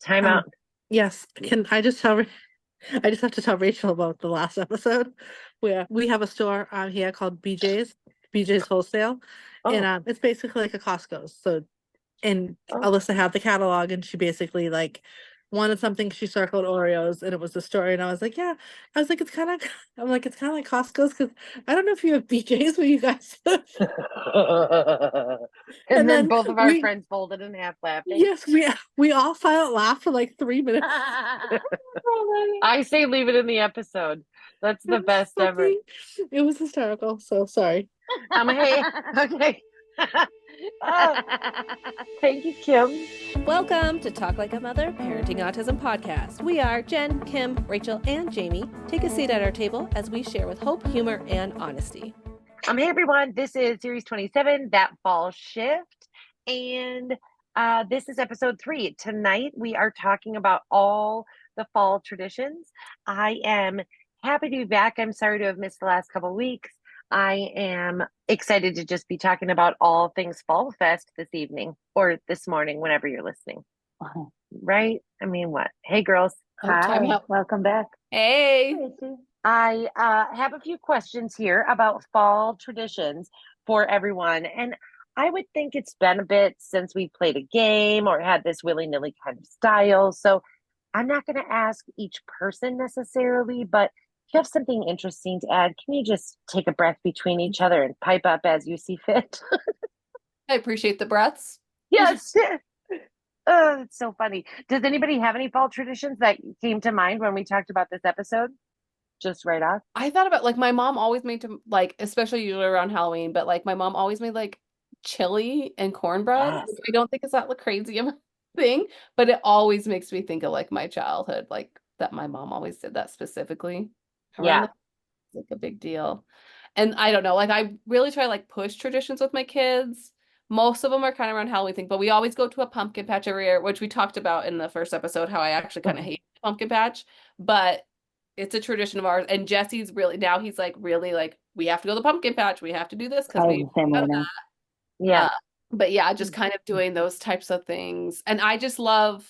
Time out. Yes. Can I just tell? I just have to tell Rachel about the last episode where we have a store here called BJ's Wholesale, and Oh, it's basically like a Costco. So, and oh. Alyssa had the catalog, and she basically like wanted something. She circled Oreos, and it was the story. And I was like, yeah. I was like, it's kind of. I'm like, it's kind of like Costco's because I don't know if you have BJ's where you guys live. And And then then both of our we, friends folded in half laughing. yes, we all silent laughed for like 3 minutes. I say leave it in the episode. That's It the was best ever. funny. It was hysterical. So sorry. Hey, okay. Oh, thank you, Kim. Welcome to Talk Like a Mother Parenting Autism Podcast. We are Jen, Kim, Rachel, and Jaime. Take a seat at our table as we share with hope, humor, and honesty. Hey, everyone. This is Series 27, That Fall Shift. And this is episode 3. Tonight, we are talking about all the fall traditions. I am happy to be back. I'm sorry to have missed the last couple of weeks. I am excited to just be talking about all things Fall Fest this evening or this morning, whenever you're listening. Right? I mean, what? Hey, girls. Hi, welcome back. Hey. I have a few questions here about fall traditions for everyone. And I would think it's been a bit since we played a game or had this willy-nilly kind of style. So I'm not going to ask each person necessarily, but if you have something interesting to add, can you just take a breath between each other and pipe up as you see fit? I appreciate the breaths. Yes. Oh, it's so funny. Does anybody have any fall traditions that came to mind when we talked about this episode? Just right off. I thought about like my mom always made to like, especially usually around Halloween, but like my mom always made like chili and cornbread. Yes. I don't think it's that crazy of a thing, but it always makes me think of like my childhood, like that my mom always did that specifically. Yeah. It's like a big deal. And I don't know, like I really try to like push traditions with my kids. Most of them are kind of around Halloween thing, but we always go to a pumpkin patch every year, which we talked about in the first episode, how I actually kind of hate pumpkin patch, but it's a tradition of ours. And Jesse's really now he's like really like we have to go to the pumpkin patch. We have to do this because I was we the same way done now. that. Yeah. But yeah, just kind of doing those types of things. And I just love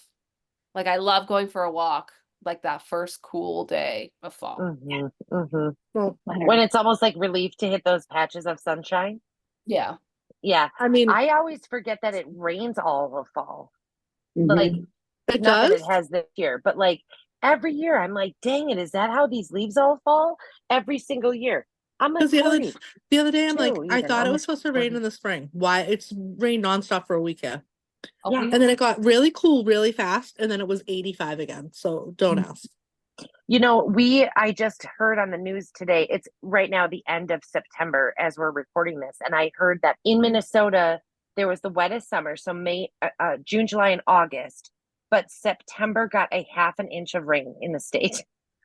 like I love going for a walk like that first cool day of fall. Mm-hmm. Mm-hmm. Well, When it's almost like relief to hit those patches of sunshine. Yeah. Yeah. I mean, I always forget that it rains all of fall. Mhm. Like, it not that does. it has this year, but like every year I'm like, dang it, is that how these leaves all fall? Every single year. I'm like Because 40. the other day, I'm like, Two, I even, thought it was almost supposed to 40. rain in the spring. Why? It's rained nonstop for a week here. Oh, Yeah. we And then it got really cool really fast, and then it was 85 again. So don't ask. You know, I just heard on the news today, it's right now the end of September as we're recording this. And I heard that in Minnesota, there was the wettest summer. So June, July, and August. But September got a half an inch of rain in the state.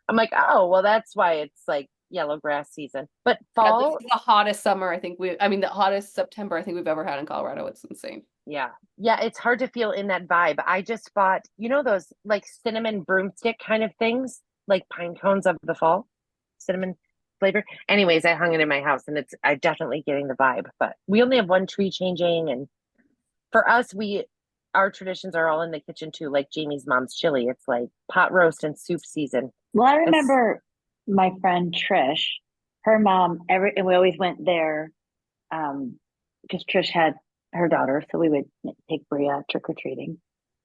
I'm like, oh, well, that's why it's like yellow grass season. But Yeah, this fall, is the hottest summer the hottest September I think we've ever had in Colorado. It's insane. yeah. Yeah, it's hard to feel in that vibe. I just bought, you know, those like cinnamon broomstick kind of things, like pine cones of the fall, cinnamon flavor. Anyways, I hung it in my house and I'm definitely getting the vibe. But we only have one tree changing. And for us, our traditions are all in the kitchen too, like Jamie's mom's chili. It's like pot roast and soup season. Well, I remember my friend Trish, her mom, and we always went there because Trish had her daughter, so we would take Bria trick-or-treating.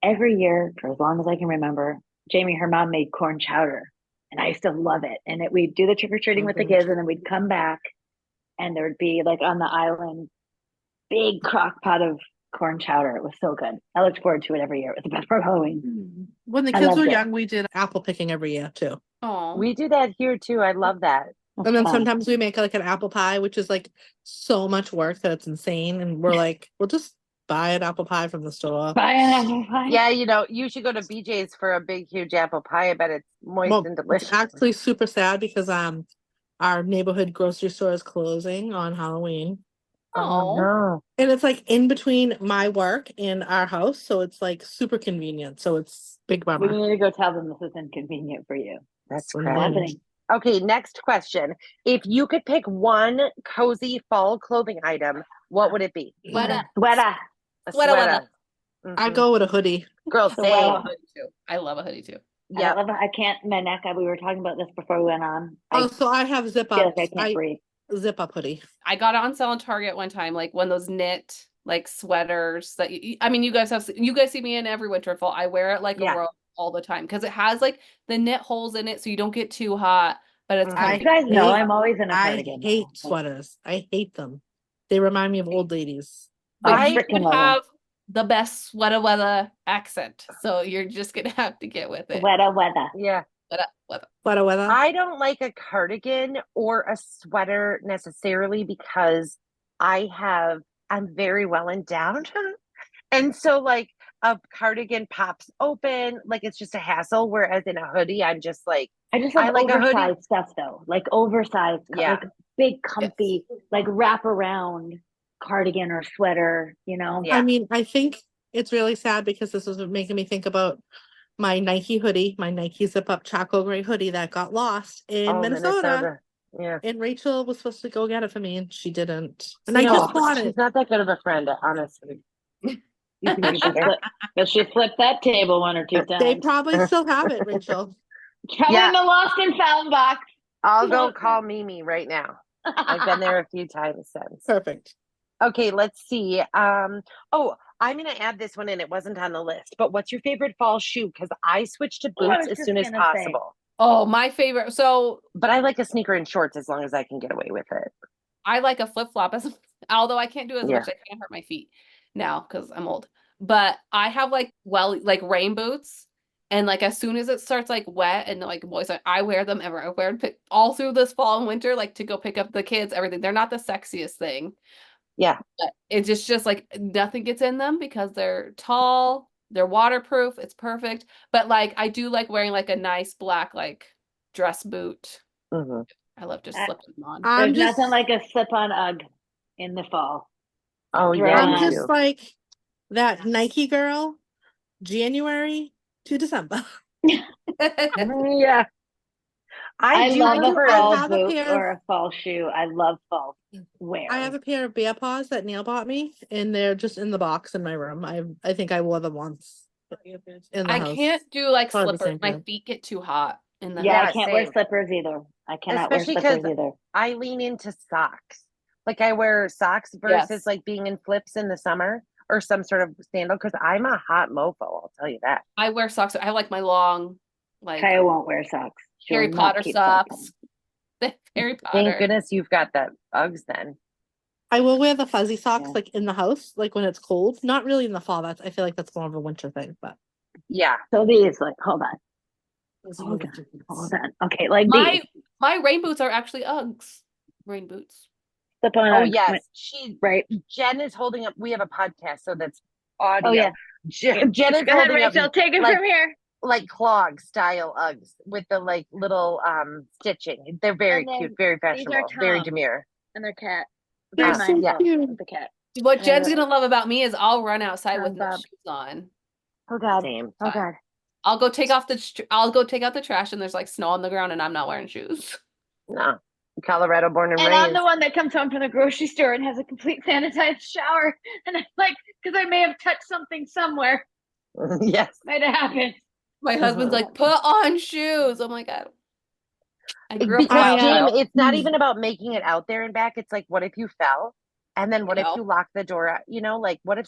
Every year, for as long as I can remember, Jaime, her mom made corn chowder, and I used to love it. And we'd do the trick-or-treating with the kids, and then we'd come back, and there would be like on the island, big crock pot of corn chowder. It was so good. I looked forward to it every year. It was the best part of Halloween. When the I kids loved were it. young, we did apple picking every year too. Oh, We do that here too. I love that. That's And then fun. sometimes we make like an apple pie, which is like so much work that it's insane. And we're like, we'll just buy an apple pie from the store. Buy an apple pie. Yeah, you know, you should go to BJ's for a big, huge apple pie. I bet it's moist Well, and it's delicious. actually super sad because our neighborhood grocery store is closing on Halloween. Oh, no. And it's like in between my work and our house, so it's like super convenient. So it's big We bummer. need to go tell them this is inconvenient for you. That's What crap. happening. Okay, next question. If you could pick one cozy fall clothing item, what would it be? sweater. Sweater. A Sweater sweater. weather. I'd go with a hoodie. Girl, So same. I well- love a hoodie too. I love a hoodie too. Yeah. I can't, my neck, we were talking about this before we went on. Oh, so I have zip feel up. like I can't breathe. Zip up hoodie. I got it on sale in Target one time, like one of those knit like sweaters that I mean, you guys see me in every winter fall. I wear it like a robe all the time because it has like the knit holes in it, so you don't get too hot, but it's Mhm. You guys know I'm always in a I cardigan. hate sweaters. I hate them. They remind me of old ladies. But I you freaking would love 'em. have the best sweater weather accent, so you're just gonna have to get with it. Weather. Yeah. Weather. Weather. I don't like a cardigan or a sweater necessarily because I'm very well endowed. And so like a cardigan pops open, like it's just a hassle. Whereas in a hoodie, I'm just like, I just I love like a hoodie. oversized stuff though. Like oversized, Yeah. like big, comfy, like wrap around cardigan or sweater, you know? Yeah. I mean, I think it's really sad because this was making me think about my Nike hoodie, my Nike zip up charcoal gray hoodie that got lost in Oh, Minnesota. Yeah. And Rachel was supposed to go get it for me and she didn't. And See, I just no, bought she's it. not that good of a friend, honestly. You can be better. But she flipped that table one or two times. They probably still have it, Rachel. Probably Yeah. in the lost and found box. I'll go call Mimi right now. I've been there a few times since. Perfect. Okay, let's see. Oh, I'm gonna add this one in. It wasn't on the list, but what's your favorite fall shoe? Because I switched to Oh, I boots was as just soon as gonna say. possible. Oh, my favorite. So But I like a sneaker and shorts as long as I can get away with it. I like a flip flop, although I can't do as Yeah. much. I can't hurt my feet now because I'm old. But I have like rain boots, and like as soon as it starts like wet and like moist, I wear them ever. I wear them all through this fall and winter, like to go pick up the kids. Everything. They're not the sexiest thing. Yeah. But it's just like nothing gets in them because they're tall. They're waterproof. It's perfect. But like I do like wearing like a nice black like dress boot. hmm I love just slipping them on. There's nothing like a slip-on UGG in the fall. Oh Throw yeah, I'm me just too. like that Nike girl, January to December. Yeah. I do love a prefer I fall have a boot pair or a fall shoe. I love fall wear. I have a pair of bear paws that Neil bought me, and they're just in the box in my room. I think I wore them once in the I house. can't do like Probably the slippers. same My thing. feet get too hot in the Yeah, house. I can't wear same. slippers either. I cannot Especially wear slippers 'cause either. I lean into socks. Like I wear socks versus Yes. like being in flips in the summer or some sort of sandal because I'm a hot mofo, I'll tell you that. I wear socks. I have like my long, like Kaya won't wear socks. She Harry will not Potter keep socks socks. Harry Potter. Thank goodness you've got the Uggs then. I will wear the fuzzy socks Yeah. like in the house, like when it's cold. Not really in the fall. I feel like that's more of a winter thing, but Yeah. So these, like, hold on. those are Hold the on. winter boots. Hold on. Okay, like My these. my rain boots are actually Uggs. Rain boots. Slip on Oh Uggs, yes. She right. Jen is holding up. We have a podcast, so that's audio. Oh yeah. Jen is Go ahead, holding Rachel. up Take it like- from here. like clog style Uggs with the like little stitching. They're very And then cute, very these are fashionable, very Tom's. demure. And their cat. They're Very so mindful cute. of the cat. What Jen's Uh, gonna love about me is I'll run outside with no Bob. shoes on. Oh God. Same. Oh God. I'll go take out the trash and there's like snow on the ground and I'm not wearing shoes. No. Colorado born and And I'm raised. the one that comes home from the grocery store and has a complete sanitized shower. And I'm like, because I may have touched something somewhere. Yes. Might have happened. My husband's like, put on shoes. Oh my God. I grew up Because wild, James, though. it's not even about making it out there and back. It's like, what if you fell? And then what if know. you lock the door out? You know, like what if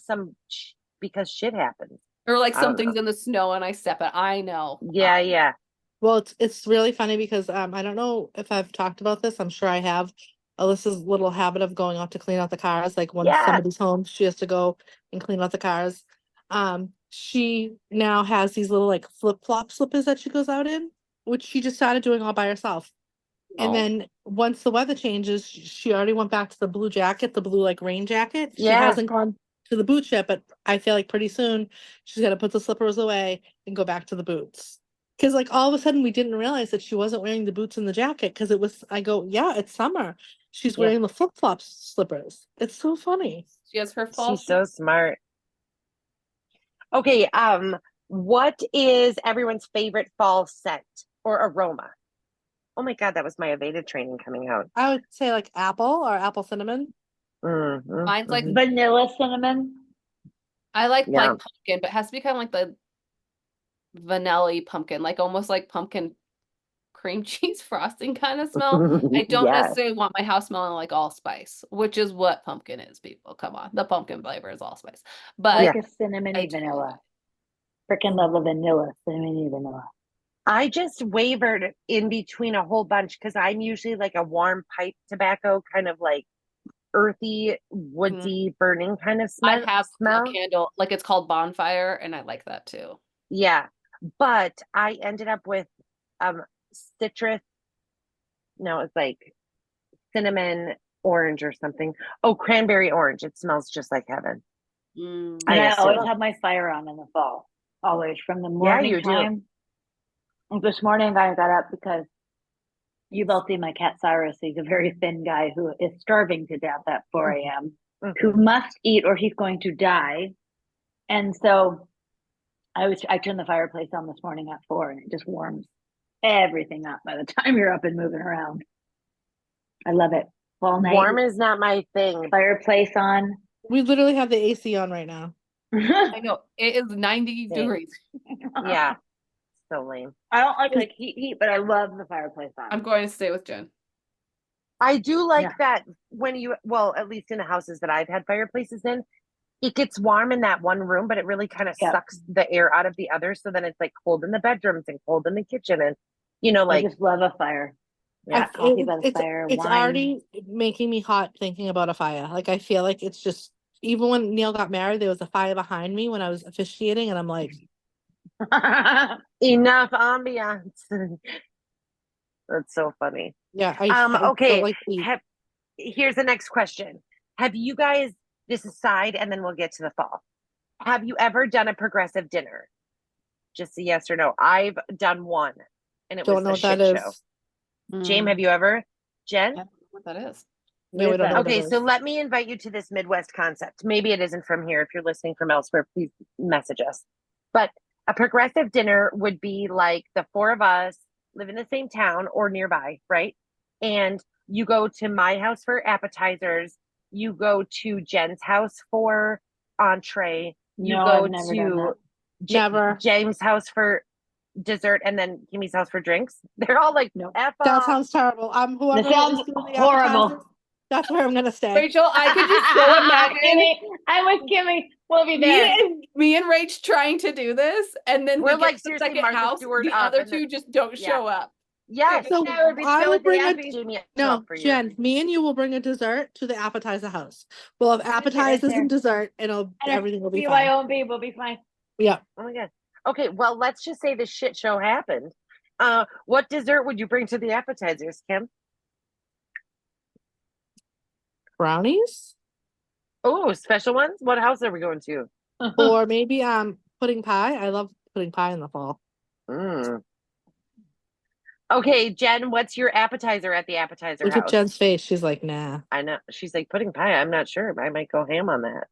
because shit happens. Or like I don't something's in the snow and I step it. I know. Yeah, yeah. Well, it's really funny because I don't know if I've talked about this. I'm sure I have. Alyssa's little habit of going out to clean out the cars. Like when Yes. somebody's home, she has to go and clean out the cars. She now has these little like flip-flop slippers that she goes out in, which she just started doing all by herself. And Oh. then once the weather changes, she already went back to the blue jacket, the blue like rain jacket. She Yeah. hasn't gone to the boots yet, but I feel like pretty soon she's gonna put the slippers away and go back to the boots. Because like all of a sudden we didn't realize that she wasn't wearing the boots and the jacket because it was. I go, yeah, it's summer. She's Yeah. wearing the flip flop slippers. It's so funny. She has her fall She's so smart. Okay, what is everyone's favorite fall scent or aroma? Oh my God, that was my Aveda training coming out. I would say like apple or apple cinnamon. Mine's like Mhm. Vanilla cinnamon. I like Yeah. pumpkin, but it has to be kind of like the vanilla pumpkin, like almost like pumpkin cream cheese frosting kind of smell. I don't Yes. necessarily want my house smelling like allspice, which is what pumpkin is, people. Come on. The pumpkin flavor is allspice. But Like Yeah. a cinnamony I do vanilla. Freaking love the vanilla, cinnamony vanilla. I just wavered in between a whole bunch because I'm usually like a warm pipe tobacco, kind of like earthy, woodsy, burning kind of I smell. have a smell. candle, like it's called bonfire, and I like that too. Yeah. But I ended up with citrus. No, it's like cinnamon orange or something. Oh, cranberry orange. It smells just like heaven. Mm. I And I always assume. have my fire on in the fall. Always from the Yeah, morning you do. time. And this morning I got up because you both see my cat Cyrus. He's a very thin guy who is starving to death at 4 a.m. who must eat or he's going to die. And so I turned the fireplace on this morning at 4 and it just warms everything up by the time you're up and moving around. I love it. Fall night, Warm is not my thing. fireplace on. We literally have the AC on right now. I know it is 90 Yeah. degrees. Yeah. So lame. I don't like heat, but I love the fireplace on. I'm going to stay with Jen. I do like Yeah. that when well, at least in the houses that I've had fireplaces in, it gets warm in that one room, but it really kind of Yeah. sucks the air out of the other. So then it's like cold in the bedrooms and cold in the kitchen. And, I like, just love a fire. yeah. Coffee by the fire, It's wine. already making me hot thinking about a fire. Like I feel like it's just, even when Neil got married, there was a fire behind me when I was officiating, and I'm like, Enough ambiance. That's so funny. yeah, I don't Okay. like heat. Here's the next question. Have you guys, this aside, and then we'll get to the fall. Have you ever done a progressive dinner? Just a yes or no. I've done one, and it Don't was know a what that shit is. show. Jaime, have you ever? Jen? I don't know what that is. Yeah, we don't know what Okay, it so is. let me invite you to this Midwest concept. Maybe it isn't from here. If you're listening from elsewhere, please message us. But a progressive dinner would be like the four of us live in the same town or nearby, right? And you go to my house for appetizers. You go to Jen's house for entree. You No, go I've never done to Never. James' house for dessert, and then Kimmy's house for drinks. They're all like, Nope. F That off. sounds terrible. Whoever That sounds is doing the horrible. appetizers, that's where I'm gonna stay. Rachel, I could just so imagine I'm with Kimmy. We'll be there. me and Rach trying to do this, and then We're we get like, to the seriously, second Martha house, Stewart the up, other and then- two just don't Yeah. show up. Yeah, So That would be I so will bring happy. Jamie, No, for you. Jen, me and you will bring a dessert to the appetizer house. We'll have Sit right appetizers there. and dessert, and everything will be fine. BYOB will be fine. Yeah. Oh my god. Okay, well, let's just say this shit show happened. What dessert would you bring to the appetizers, Kim? Brownies? Oh, special ones? What house are we going to? Or maybe pudding pie. I love pudding pie in the fall. Mm. Okay, Jen, what's your appetizer at the appetizer Look house? at Jen's face. She's like, nah, I know. She's like, pudding pie. I'm not sure. I might go ham on that.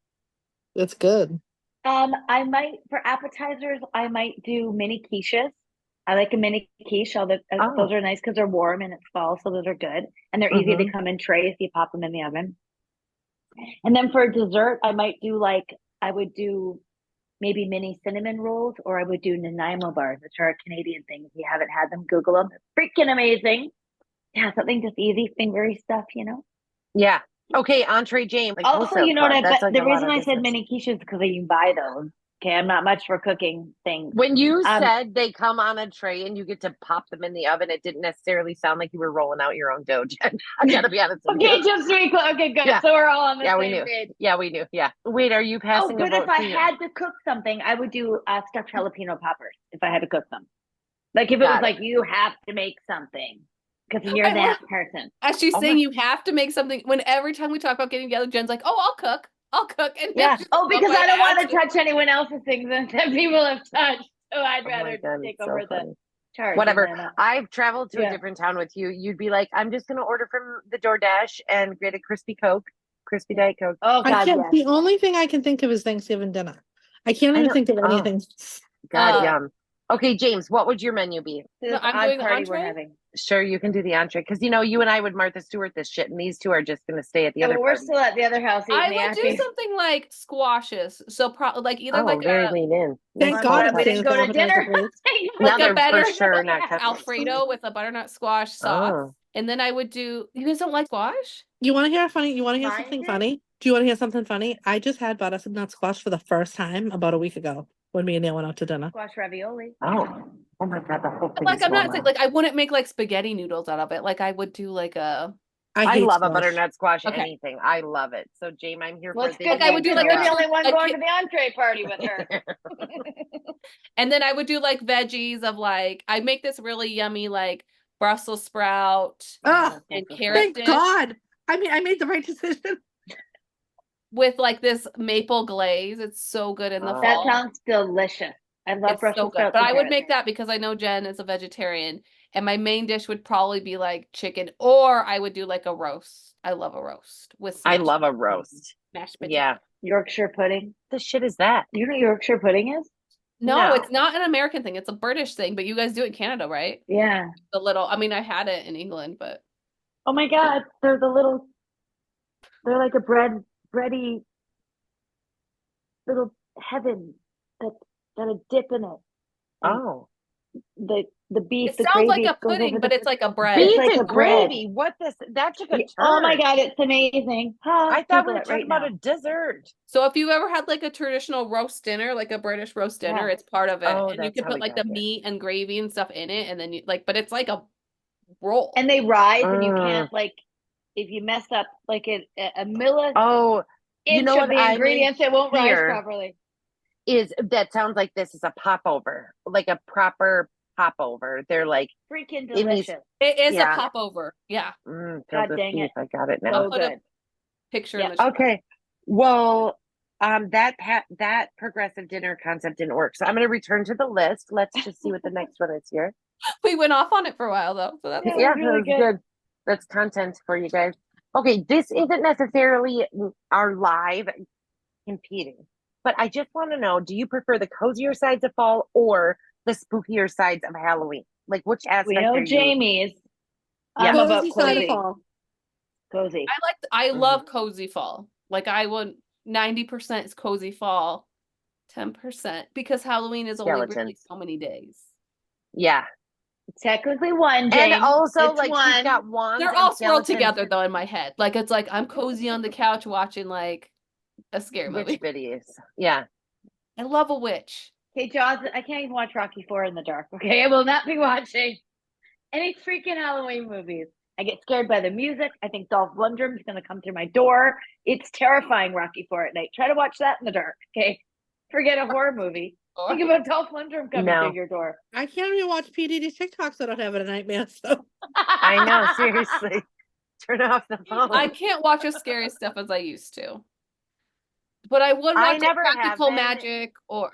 it's good. I might for appetizers. I might do mini quiches. I like a mini quiche. Those are nice because they're warm and it's fall, so those are good and they're easy. They come in trays. You pop them in the oven. And then for dessert, I would do maybe mini cinnamon rolls, or I would do Nanaimo bars, which are a Canadian thing. If you haven't had them, Google them. They're freaking amazing. Yeah, something just easy, fingery stuff, Yeah. Okay, entree James. Like Also, wholesale you know what? club. That's The like a lot reason of I said business. mini quiches is because you can buy those. Okay, I'm not much for cooking things. When you said they come on a tray and you get to pop them in the oven, it didn't necessarily sound like you were rolling out your own dough, Jen. I gotta be honest with Okay, you. just to be clear. Okay, good. Yeah. So we're all on the Yeah, same we knew. page. Yeah, we knew. Yeah. Wait, are you passing But a vote if I to you? had to cook something, I would do stuffed jalapeno poppers if I had to cook them. Like if it Got was it. like you have to make something because you're I that person. As she's Oh saying, my- you have to make something. When every time we talk about getting together, Jen's like, "Oh, I'll cook. I'll cook." And Yeah. she's Oh, like, because I don't want to have touch anyone else's things that people have touched. So I'd Oh my rather God, take it's so over the funny. charge. Whatever. and then, I've traveled to a Yeah. different town with you. You'd be like, I'm just gonna order from the DoorDash and get a crispy Coke, crispy Diet Coke. Oh I God, can't. yes. The only thing I can think of is Thanksgiving dinner. I can't I even know- think of oh. anything. God, Uh, yum. Okay, James, what would your menu be? No, This I'm odd doing the party we're entree? having. Sure, you can do the entree because you and I would Martha Stewart this shit, and these two are just going to stay at the Yeah, other but we're party. still at the other house eating I the would do after. something like squashes. So like either Oh, like very a lean in. Thank Nice God close I'm we up. didn't go to appetizer, dinner. please. Now like a they're better for sure not coming. Alfredo with a butternut squash sauce. Oh. And then I would do, you guys don't like squash? You want to hear you want to hear Mine something did. funny? Do you want to hear something funny? I just had butternut squash for the first time about a week ago when me and Neil went out to dinner. Squash ravioli. Oh my God, the whole thing Like is I'm not going saying well. like I wouldn't make like spaghetti noodles out of it. Like I would do like a I hate love a squash. butternut squash, Okay. anything. I love it. So, James, I'm here Well, for it's it. good Like, I would do, because like, you're a the only kid- one a going kid- to the entree party with her. and then I would do like veggies of like I make this really yummy like Brussels sprout Oh, and Brussels carrot thank dish God. I mean, I made the right decision. with like this maple glaze. It's so good in the Oh. That fall. sounds delicious. I love It's Brussels so good. sprouts But and I would carrots. make that because I know Jen is a vegetarian, and my main dish would probably be like chicken, or I would do like a roast. I love a roast with I smashed love a roast. mashed potatoes. Yeah. Yorkshire pudding. The shit is that? You know what Yorkshire pudding is? No, No. it's not an American thing. It's a British thing, but you guys do it in Canada, right? Yeah. The little, I mean, I had it in England, but Oh my God. They're like a bready little heaven that got a dip in it. And Oh. the beef, it the sounds like gravy a goes pudding, over but the it's like a bread. Beef like and a bread. gravy. That took a turn. Oh my God, it's amazing. I thought we Google were it talking right about now. a dessert. So if you ever had like a traditional roast dinner, like a British roast dinner, Yeah. it's part of it. Oh, And you that's can how put we like got the here. meat and gravy and stuff in it, and then you like, but it's like a roll. And they rise, and you Mm. can't like if you mess up like a milli Oh, you inch know of what the I ingredients, make it won't rise here properly. that sounds like this is a popover, like a proper popover. They're like Freaking in these- delicious. It is Yeah. a popover. Yeah. filled God with dang beef. it. I got it now. I'll So put a good. picture Yeah. in the chat. Okay. Well, that progressive dinner concept didn't work. So I'm going to return to the list. Let's just see what the next one is here. We went off on it for a while though. So that's Yeah. Yeah, was really that was good. That's content for you guys. Okay, this isn't necessarily our live competing, but I just want to know, do you prefer the cozier sides of fall or the spookier sides of Halloween? Like which aspect We know are you? Jamie's. Yeah. I'm about Cozy side of cozy. fall. Cozy. I love cozy fall. Like I would 90% is cozy fall, 10% because Halloween is only really Skeletons. so many days. Yeah. Technically one, James. And also It's like one. she's got wands. They're and all swirled skeletons. together though in my head. Like it's like I'm cozy on the couch watching like a scary movie. Witch videos. Yeah. I love a witch. Okay, Jaws, I can't even watch Rocky 4 in the dark. Okay, I will not be watching any freaking Halloween movies. I get scared by the music. I think Dolph Lundgren's going to come through my door. It's terrifying, Rocky 4 at night. Try to watch that in the dark, okay? Forget a horror movie. Think about Dolph Lundgren coming No. through your door. I can't even watch PDD's TikToks. I don't have it a nightmare. So I know, seriously. Turn off the phone. I can't watch as scary stuff as I used to. But I would I watch never have practical been. magic or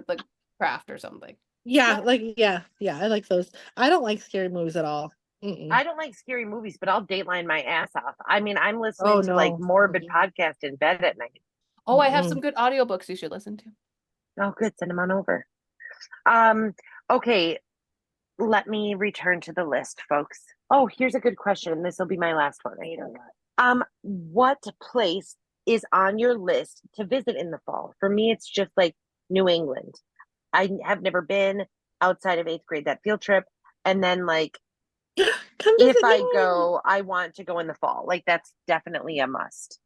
the craft or something. yeah, I like those. I don't like scary movies at all. Mm-mm. I don't like scary movies, but I'll dateline my ass off. I mean, I'm listening Oh, to like no. morbid podcast in bed at night. Oh, I have Mm-mm. some good audiobooks you should listen to. Oh, good. Send them on over. Okay. Let me return to the list, folks. Oh, here's a good question. This will be my last one. What place is on your list to visit in the fall? For me, it's just like New England. I have never been outside of 8th grade, that field trip. And then like, Come if visit I me. go, I want to go in the fall. Like that's definitely a must.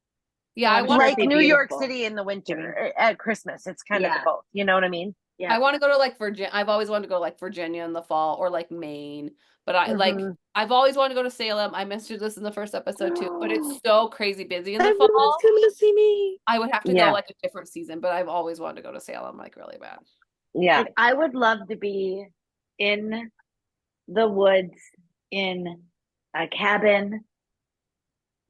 Yeah, I I'm want sure Like it'd be New York beautiful. City in the winter at Christmas. It's kind of the Yeah. both. You know what I mean? Yeah. I want to go to like Virginia. I've always wanted to go to like Virginia in the fall or like Maine. But I've always wanted to go to Salem. I mentioned this in the first episode too, but it's so crazy busy in the Everyone's fall. coming to see me. I would have to Yeah. go like a different season, but I've always wanted to go to Salem like really bad. Yeah. Like, I would love to be in the woods in a cabin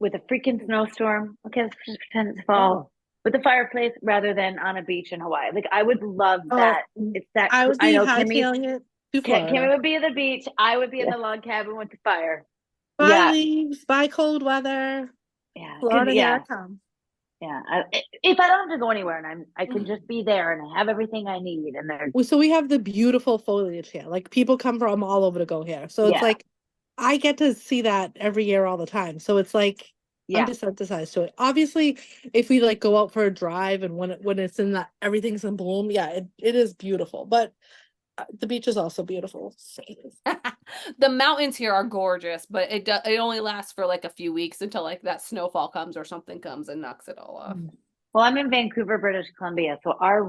with a freaking snowstorm. Okay, let's just pretend it's fall. With a fireplace rather than on a beach in Hawaii. Like I would love that. It's that I would I be know Kimmy hightailing it to Florida. would be at the beach. I would be in Yeah. the log cabin with the fire. Buy Yeah. leaves, buy cold weather. Yeah. 'Cause, Florida, here yeah. it comes. Yeah. If I don't have to go anywhere and I can Mhm. just be there and I have everything I need and they're So we have the beautiful foliage here. Like people come from all over to go here. So it's Yeah. like I get to see that every year all the time. So it's like I'm Yeah. desensitized to it. Obviously, if we like go out for a drive and when it's in that everything's in bloom, yeah, it is beautiful. But the beach is also beautiful. The mountains here are gorgeous, but it only lasts for like a few weeks until like that snowfall comes or something comes and knocks it all off. Well, I'm in Vancouver, British Columbia, so our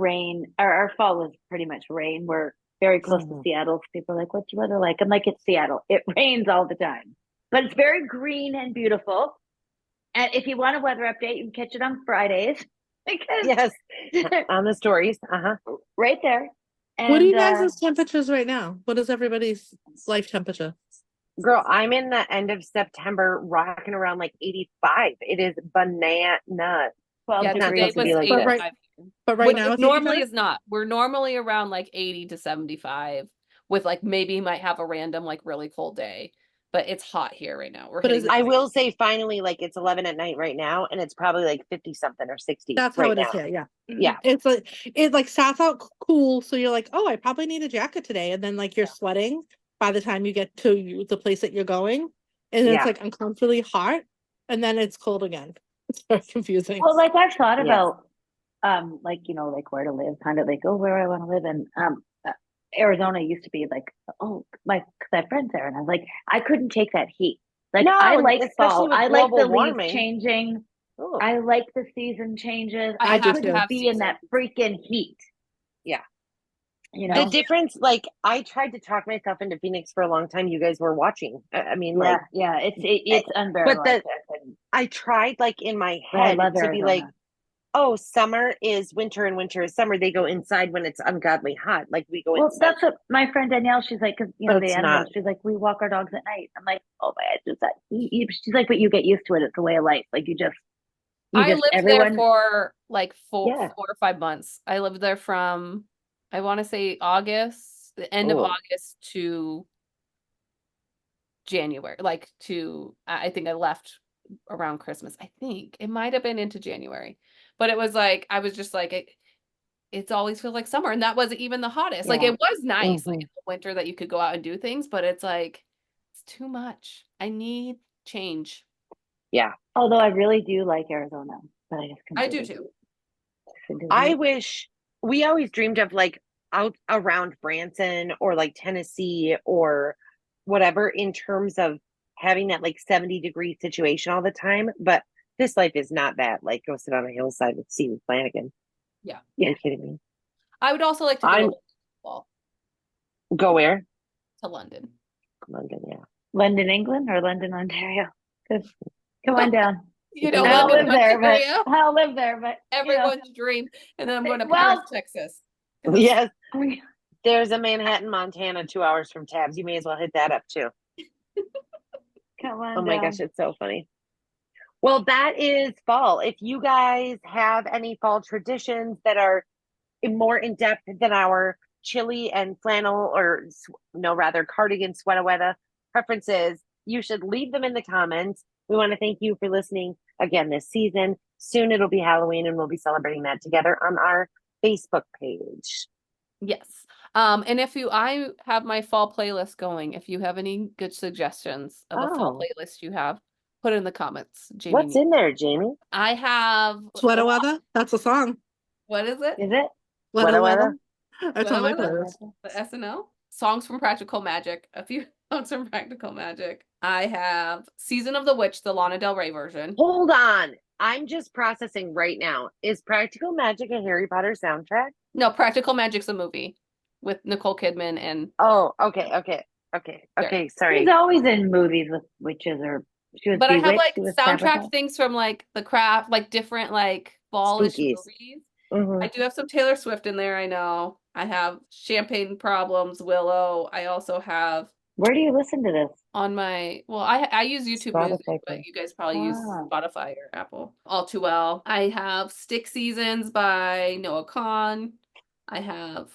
fall was pretty much rain. We're very close to Mhm. Seattle. So people are like, "What's your weather like?" I'm like, "It's Seattle. It rains all the time, but it's very green and beautiful." And if you want a weather update, you can catch it on Fridays because Yes. On the stories. Uh-huh. right there. What are And you guys' temperatures right now? What is everybody's life temperature? Girl, I'm in the end of September rocking around like 85. It is banana. 12 Yeah, It's not today degrees supposed to was be like But this. 85. right Which now it it's normally 85? is not. We're normally around like 80 to 75 with like maybe might have a random like really cold day, but it's hot here right now. We're But hitting is it, I will say finally, like it's 11 at night right now, and it's probably like 50 something or 60 that's how right it is now. here, yeah. Yeah. It's like it like starts out cool, so you're like, oh, I probably need a jacket today, and then like you're sweating by the time you get to the place that you're going, and then it's Yeah. like uncomfortably hot, and then it's cold again. It's very confusing. well, like I've thought Yes. about, like like where to live, kind of like where I want to live, and Arizona used to be like, oh, cause I have friends there, and I was like, I couldn't take that heat. Like I No, like especially fall, with I like the global leaves warming. changing, Ooh. I like the season changes. I I do have to too. couldn't have be in that seasons. freaking heat, Yeah. you The know? difference, like I tried to talk myself into Phoenix for a long time. You guys were watching. I mean, like, Yeah, it's unbearable. but I couldn't. I tried like in my But I head love to be like, Arizona. oh, summer is winter and winter is summer. They go inside when it's ungodly hot. Like we go Well, inside. that's what my friend Danielle, she's like, because But the it's animals, not. she's like, we walk our dogs at night. I'm like, oh my, it's just that. She's like, but you get used to it. It's a way of life. Like I lived there everyone. for like four Yeah. or 5 months. I lived there from I want to say August, the end of Oh, August to January, like to I think I left around Christmas. I think it might have been into January, but it was like I was just like it's always feels like summer, and that wasn't even the hottest. Like Yeah. it was nice, like mhm. in the winter that you could go out and do things, but it's like it's too much. I need change. Yeah. Although I really do like Arizona, but I just couldn't I do do the too. heat. Couldn't do the I heat. wish we always dreamed of like out around Branson or like Tennessee or whatever in terms of having that like 70-degree situation all the time. But this life is not that. Like go sit on a hillside with Steve Flanagan. Yeah. Are you kidding me? I would also like to go I'm to well, go where? to London. London, yeah. London, England, or London, Ontario? Because come on down. You know, I'll London, live there, but Ontario, I'll live there, but everyone's dream. And then I'm going to Paris, well, Texas. Yes. There's a Manhattan, Montana, 2 hours from Tabs. You may as well hit that up too. come on Oh my down. gosh, it's so funny. Well, that is fall. If you guys have any fall traditions that are more in depth than our chili and flannel or no, rather cardigan sweater weather preferences, you should leave them in the comments. We want to thank you for listening again this season. Soon it'll be Halloween and we'll be celebrating that together on our Facebook page. Yes. And I have my fall playlist going. If you have any good suggestions of a fall Oh, playlist you have, put it in the comments. Jamie, what's in there, Jamie? I have Sweater weather? That's a song. what is it? Is it? Weather Weather, weather. weather? That's on my Weather? playlist. The SNL songs from Practical Magic. A few songs from Practical Magic. I have Season of the Witch, the Lana Del Rey version. Hold on. I'm just processing right now. Is Practical Magic a Harry Potter soundtrack? No, Practical Magic's a movie with Nicole Kidman and Oh, okay. Sorry. She's always in movies with witches, or she was but I have bewitched. like She was soundtrack sabotaged. things from like The Craft, like different like fallish Spookies. movies. Mhm. I do have some Taylor Swift in there, I know. I have Champagne Problems, Willow. I also have Where do you listen to this? on my I use YouTube Music, Spotify. but you guys probably use Ah. Spotify or Apple. All Too Well. I have Stick Seasons by Noah Kahn. I have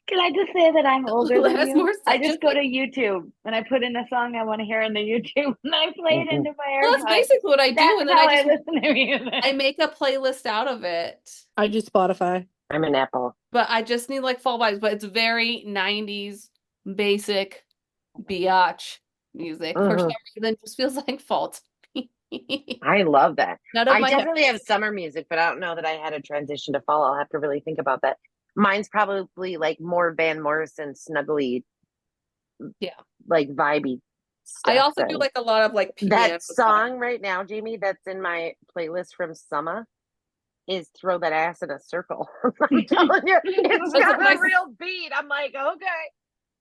Can I just say that I'm older than Alanis you? Morissette, I just just go like- to YouTube and I put in a song I want to hear on the YouTube and I play it into my Well, that's AirPods. basically what I do, That's and then how I I just listen to music. I make a playlist out of it. I do Spotify. I'm an Apple. But I just need like fall vibes, but it's very 90s basic biatch music. For some reason, it just feels like fall to me. I love that. None of I my definitely have summer music, but I don't know that I had a transition to fall. I'll have to really think about that. Mine's probably like more Van Morrison snuggly, Yeah. like vibey stuff. I also do then. like a lot of like piano that stuff. song right now, Jamie, that's in my playlist from summer is Throw That Ass in a Circle. I'm telling you, it's That's got my- a real beat. I'm like, okay.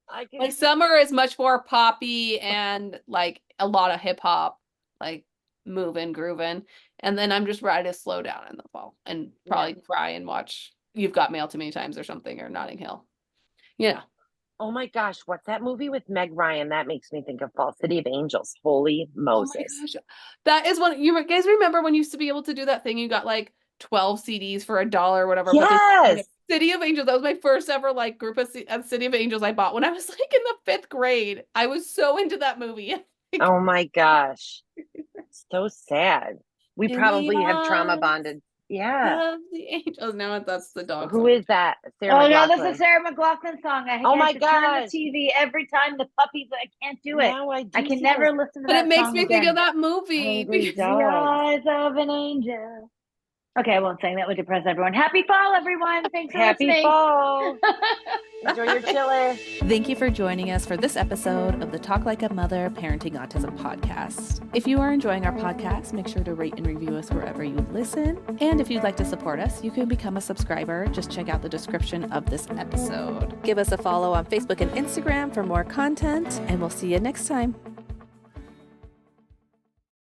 I can Like summer is much more poppy and like a lot of hip hop, like moving, grooving. And then I'm just ready to slow down in the fall and probably cry and watch You've Got Mail Too Many Times or something, or Notting Hill. Yeah. Oh my gosh, what's that movie with Meg Ryan? That makes me think of Fall City of Angels. Holy Moses. Oh my gosh. That is one you guys remember when you used to be able to do that thing? You got like 12 CDs for $1 or whatever. Yes. But City of Angels, that was my first ever like group of City of Angels I bought when I was like in the 5th grade. I was so into that movie. Oh my gosh. So sad. We In probably the have trauma arms bonded. Yeah. of the angels. Now that's the dog. Who song. is that? Sarah Oh no, McLachlan. this is Sarah McLaughlin song. I Oh have my to turn gosh. the TV every time the puppies. I can't do it. Now I I do can see never this. listen to But that it makes song me again. think of that movie. Hungry because- The dog. eyes of an angel. Okay, I won't sing. That would depress everyone. Happy fall, everyone. Thanks for Happy listening. fall. Enjoy your chili. Thank you for joining us for this episode of the Talk Like a Mother Parenting Autism podcast. If you are enjoying our podcast, make sure to rate and review us wherever you listen. And if you'd like to support us, you can become a subscriber. Just check out the description of this episode. Give us a follow on Facebook and Instagram for more content, and we'll see you next time.